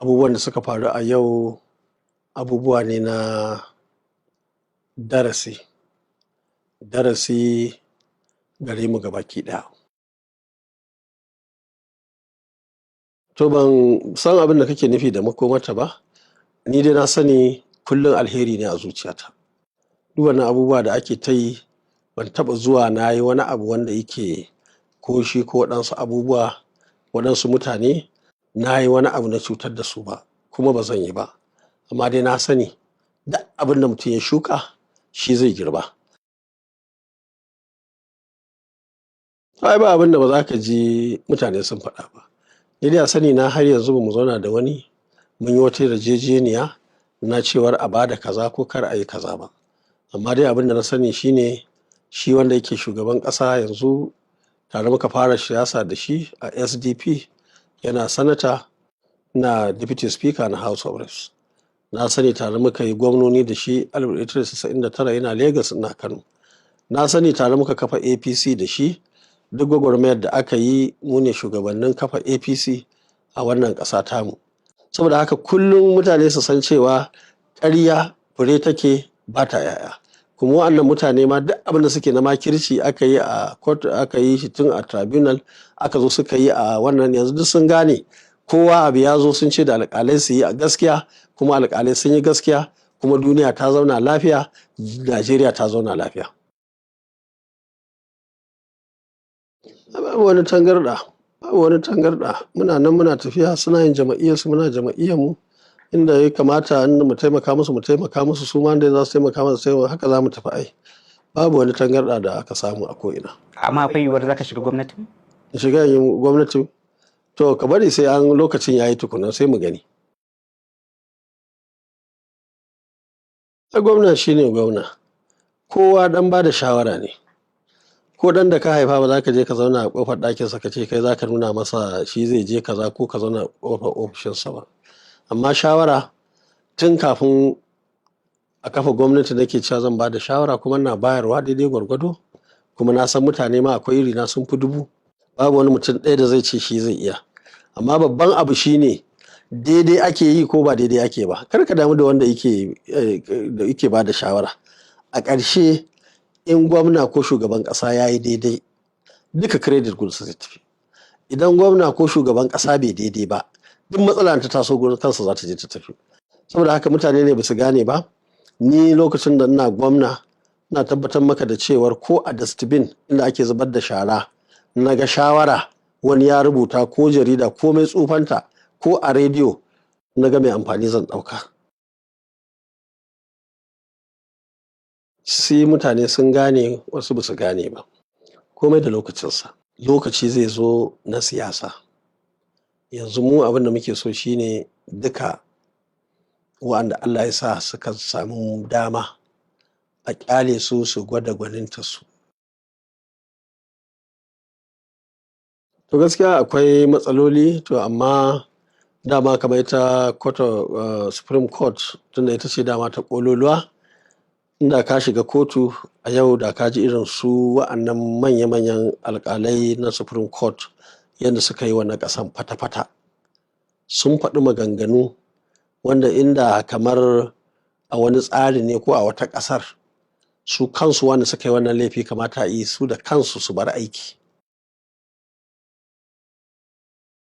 Abubuwan da suka faru a yau abubuwa ne na darasi, darasi gare mu gabaki ɗaya. To ban san abin da kake nufi da makomarta ba, ni dai na sani kullum alheri ne a zuciyata. Duk wannan abubuwa da ake ta yi ban taɓa zuwa na yi wani abu wanda yake ko shi ko waɗansu abubuwa waɗansu mutane na yi wani abu na cutar da su ba, kuma ba zan yi ba. Amma dai na sani duk abin da mutum ya shuka shi zai girba. Ai ba abin da ba za ka ji mutane sun faɗa ba. Ni dai a sani na har yanzu ba mu zauna da wani mun yi wata yarjejeniya na cewar a ba da kaza ko kar a yi kaza ba. Amma dai abin da na sani shine shi wanda yake shugaban ƙasa yanzu tare muka fara siyasa da shi a SDP, yana sanata, na deputy speaker na House of Reps. Na sani tare muka yi gwamnoni da shi 1999 yana Lagos ina Kano. Na sani tare muka kafa APC da shi, duk gwagwarmayar da aka yi mu ne shugabannin kafa APC a wannan ƙasa tamu. Saboda haka kullum mutane su san cewa ƙarya fure take ba ta 'ya'ya. Kuma wa'annan mutane ma duk abin da suke na makirci aka yi a court, aka yi shi tun a tribunal, aka zo suka yi a wannan, yanzu duk sun gane kowa abu ya zo sun ce da alƙalai su yi a gaskiya, kuma alƙalai sun yi gaskiya, kuma duniya ta zauna lafiya, Najeriya ta zauna lafiya. Babu wani tangarɗa, babu wani tangarɗa. Muna nan muna tafiya, suna yin jama'iyyarsu muna jama'iyyarmu. Inda ya kamata inda mu taimaka musu, su ma inda za su taimaka mana su taimaka, haka za mu tafi ai. Babu wani tangarɗa da aka samu a ko'ina. Amma akwai yiwuwar za ka shiga gwamnati? In shiga yin gwamnati? To ka bari sai an lokacin ya yi tukuna sai mu gani. Gwamna shi ne gwamna. Kowa ɗan ba da shawara ne. Ko ɗan da ka haifa ba za ka je ka zauna a ƙofar ɗakinsa ka ce kai za ka nuna masa shi zai je kaza ko ka zauna a ƙofar ofishinsa ba. Amma shawara tun kafin a kafa gwamnati nake cewa zan ba da shawara, kuma ina bayarwa daidai gwargwado, kuma na san mutane ma akwai irina sun fi 1000. Babu wani mutum ɗaya da zai ce shi zai iya. Amma babban abu shine daidai ake yi ko ba daidai ake ba. Kar ka damu da wanda yake ba da shawara. A ƙarshe in gwamna ko shugaban ƙasa ya yi daidai, duka credit gunsa zai tafi. Idan gwamna ko shugaban ƙasa bai daidai ba, duk matsala ta taso gurin kansa za ta je ta tafi. Saboda haka mutane ne ba su gane ba. Ni lokacin da ina gwamna ina tabbatar maka da cewar ko a dustbin inda ake zubar da shara na ga shawara wani ya rubuta, ko jarida ko mai tsufanta, ko a rediyo na ga mai amfani zan ɗauka. Sai mutane sun gane, wasu ba su gane ba. Komai da lokacinsa. Lokaci zai zo na siyasa. Yanzu mu abin da muke so shine duka wa'anda Allah ya sa suka samu dama a ƙyale su gwada gwanintarsu. To gaskiya akwai matsaloli, to amma dama kamar ita Supreme Court tunda ita ce dama ta ƙololuwa, inda ka shiga kotu a yau da ka ji irin su wa'annan manya-manyan alƙalai na Supreme Court yadda suka yi wa na ƙasan fata-fata. Sun faɗi maganganu wanda inda kamar a wani tsari ne ko a wata ƙasar, su kansu wanda suka yi wannan laifi kamata a yi su da kansu su bar aiki.